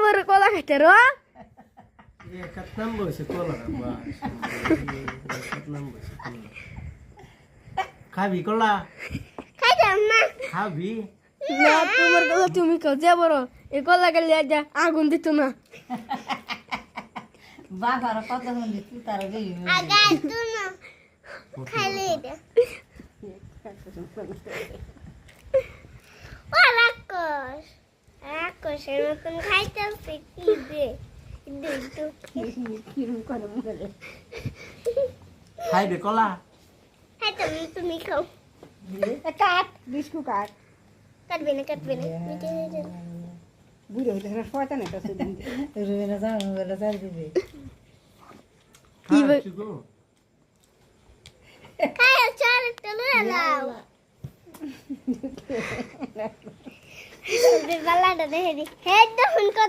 বড় কলা খাইতে রো এক নাম্বার হয়েছে কলা বাস এক নাম্বার হয়েছে কলা খাবি কলা খাইতাম না খাবি না তোমার কলা তুমি খাও যে বড় এ কলা গেলে যা আগুন দিত না বাবার কথা শুনলি তুই তার গেলি আগা তো না খাইলে এটা ও রাক্ষস রাক্ষসের মতন খাইতেছে কি দে দে তো কিরম করে মরে খাইবে কলা খাইতাম না তুমি খাও কাট বিস্কু কাট কাটবে না মিটে হয়ে যাবে বুড়ো হইলে শয়তান একটা সুদিন রুবেলা যাও রুবেলা যাও দিবে খাচ্ছি গো খাই চার একটা লয়ে লাও বালাটা দেখে দি হেড ফোন কর